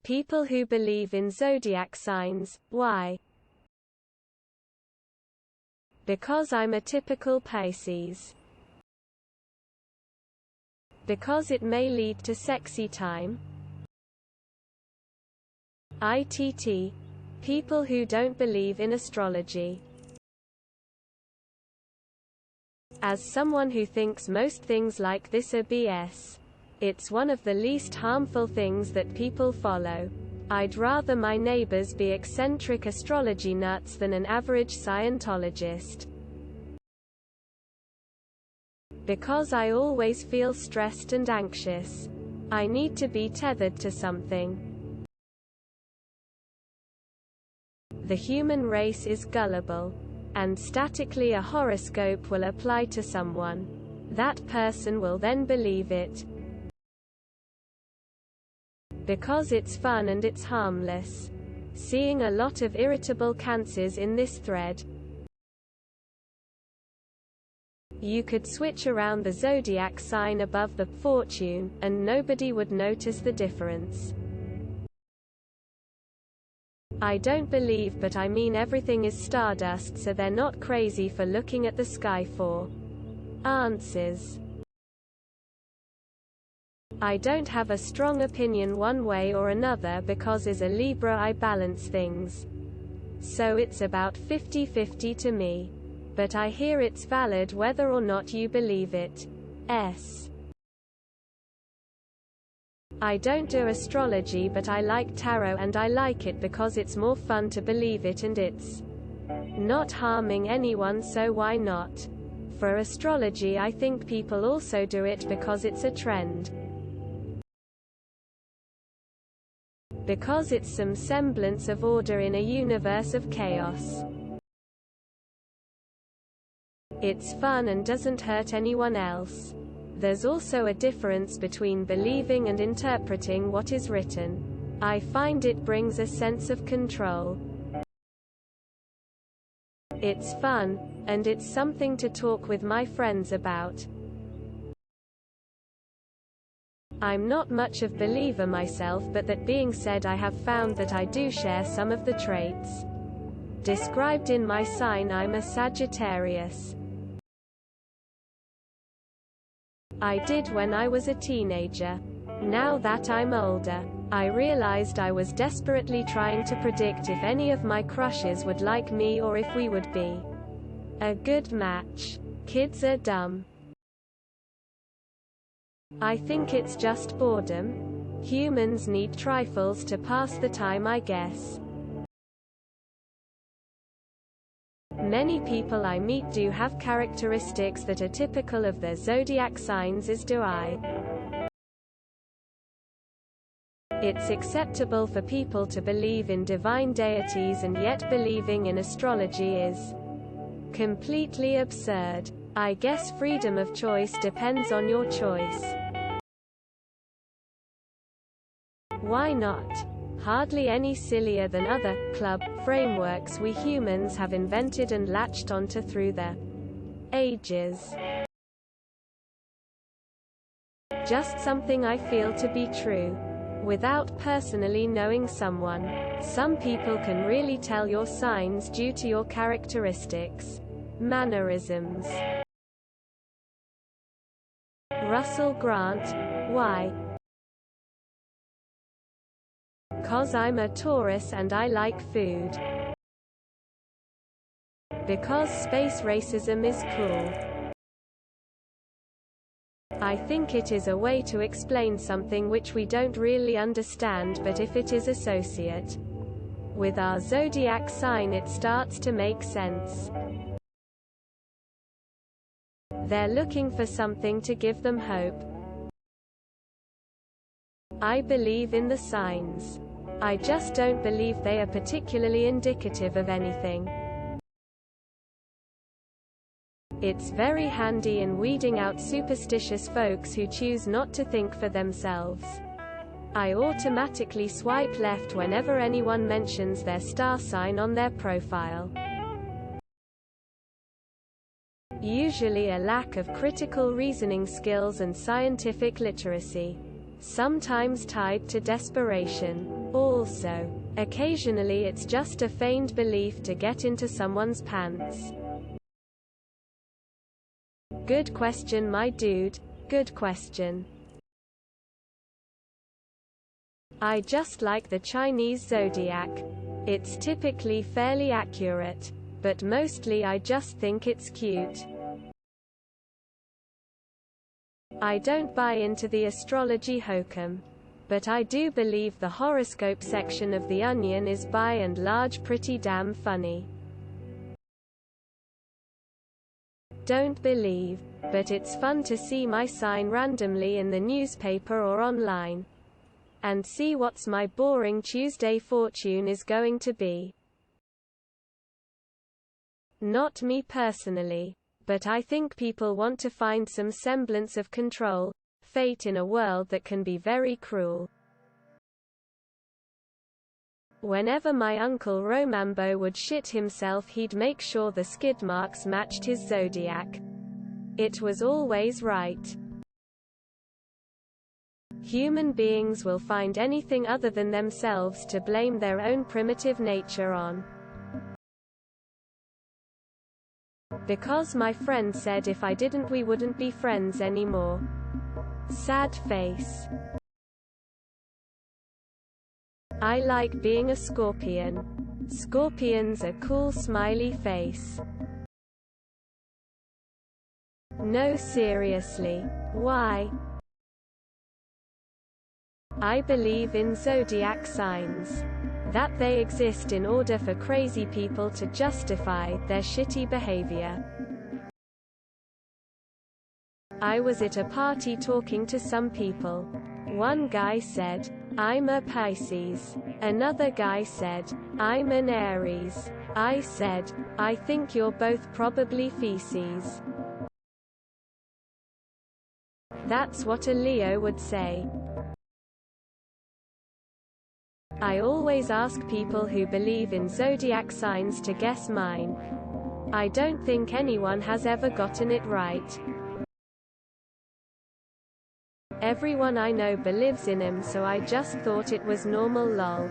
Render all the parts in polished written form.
People who believe in zodiac signs. Why? Because I'm a typical Pisces. Because it may lead to sexy time. ITT. People who don't believe in astrology. As someone who thinks most things like this are BS, it's one of the least harmful things that people follow. I'd rather my neighbors be eccentric astrology nuts than an average Scientologist. Because I always feel stressed and anxious. I need to be tethered to something. The human race is gullible. And statically a horoscope will apply to someone. That person will then believe it. Because it's fun and it's harmless. Seeing a lot of irritable cancers in this thread. You could switch around the zodiac sign above the fortune, and nobody would notice the difference. I don't believe, but I mean everything is stardust, so they're not crazy for looking at the sky for answers. I don't have a strong opinion one way or another because as a Libra I balance things. So it's about 50-50 to me. But I hear it's valid whether or not you believe it. I don't do astrology, but I like tarot and I like it because it's more fun to believe it and it's not harming anyone, so why not? For astrology I think people also do it because it's a trend. Because it's some semblance of order in a universe of chaos. It's fun and doesn't hurt anyone else. There's also a difference between believing and interpreting what is written. I find it brings a sense of control. It's fun, and it's something to talk with my friends about. I'm not much of a believer myself, but that being said, I have found that I do share some of the traits described in my sign. I'm a Sagittarius. I did when I was a teenager. Now that I'm older, I realized I was desperately trying to predict if any of my crushes would like me or if we would be a good match. Kids are dumb. I think it's just boredom. Humans need trifles to pass the time, I guess. Many people I meet do have characteristics that are typical of their zodiac signs, as do I. It's acceptable for people to believe in divine deities, and yet believing in astrology is completely absurd. I guess freedom of choice depends on your choice. Why not? Hardly any sillier than other club frameworks we humans have invented and latched onto through the ages. Just something I feel to be true. Without personally knowing someone, some people can really tell your signs due to your characteristics, mannerisms. Russell Grant. Why? 'Cause I'm a Taurus and I like food. Because space racism is cool. I think it is a way to explain something which we don't really understand, but if it is associate with our zodiac sign, it starts to make sense. They're looking for something to give them hope. I believe in the signs. I just don't believe they are particularly indicative of anything. It's very handy in weeding out superstitious folks who choose not to think for themselves. I automatically swipe left whenever anyone mentions their star sign on their profile. Usually a lack of critical reasoning skills and scientific literacy. Sometimes tied to desperation. Also, occasionally it's just a feigned belief to get into someone's pants. Good question, my dude. Good question. I just like the Chinese zodiac. It's typically fairly accurate, but mostly I just think it's cute. I don't buy into the astrology hokum, but I do believe the horoscope section of The Onion is by and large pretty damn funny. Don't believe, but it's fun to see my sign randomly in the newspaper or online, and see what's my boring Tuesday fortune is going to be. Not me personally, but I think people want to find some semblance of control, fate in a world that can be very cruel. Whenever my uncle Romambo would shit himself, he'd make sure the skid marks matched his zodiac. It was always right. Human beings will find anything other than themselves to blame their own primitive nature on. Because my friend said if I didn't we wouldn't be friends anymore. Sad face. I like being a scorpion. Scorpions are cool smiley face. No, seriously. Why? I believe in zodiac signs. That they exist in order for crazy people to justify their shitty behavior. I was at a party talking to some people. One guy said, "I'm a Pisces." Another guy said, "I'm an Aries." I said, "I think you're both probably feces." That's what a Leo would say. I always ask people who believe in zodiac signs to guess mine. I don't think anyone has ever gotten it right. Everyone I know believes in him, so I just thought it was normal, lol.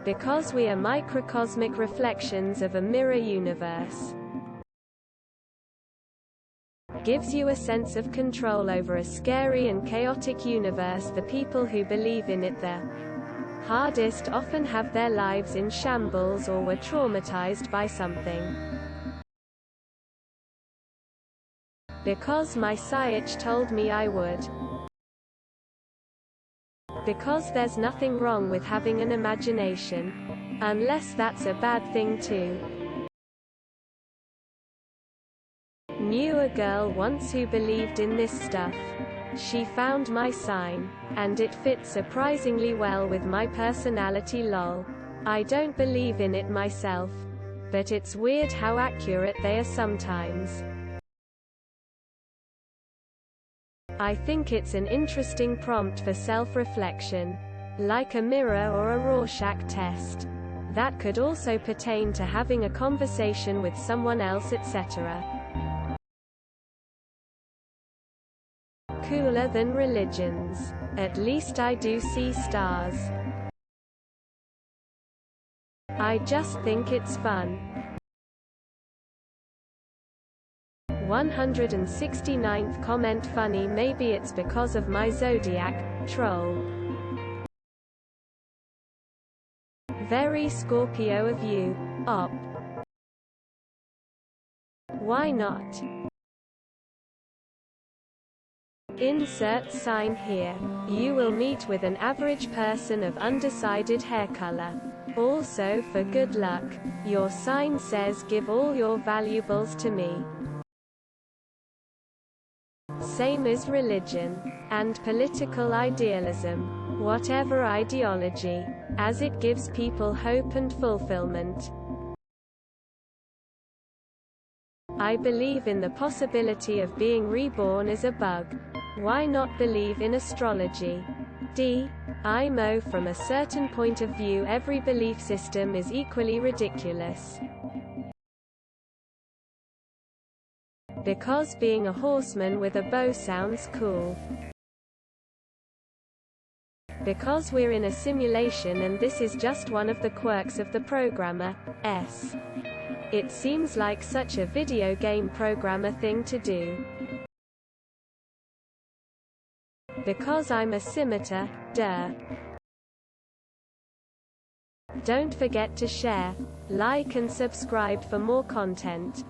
Because we are microcosmic reflections of a mirror universe. Gives you a sense of control over a scary and chaotic universe. The people who believe in it the hardest often have their lives in shambles or were traumatized by something. Because my psych told me I would. Because there's nothing wrong with having an imagination. Unless that's a bad thing too. Knew a girl once who believed in this stuff. She found my sign, and it fit surprisingly well with my personality, lol. I don't believe in it myself, but it's weird how accurate they are sometimes. I think it's an interesting prompt for self-reflection, like a mirror or a Rorschach test. That could also pertain to having a conversation with someone else, etc. Cooler than religions. At least I do see stars. I just think it's fun. 169th comment. Funny, maybe it's because of my zodiac, troll. Very Scorpio of you, op. Why not? Insert sign here. You will meet with an average person of undecided hair color. Also, for good luck, your sign says give all your valuables to me. Same as religion and political idealism. Whatever ideology, as it gives people hope and fulfillment. I believe in the possibility of being reborn as a bug. Why not believe in astrology? IMO. From a certain point of view, every belief system is equally ridiculous. Because being a horseman with a bow sounds cool. Because we're in a simulation and this is just one of the quirks of the programmer. It seems like such a video game programmer thing to do. Because I'm a scimitar, duh. Don't forget to share, like and subscribe for more content.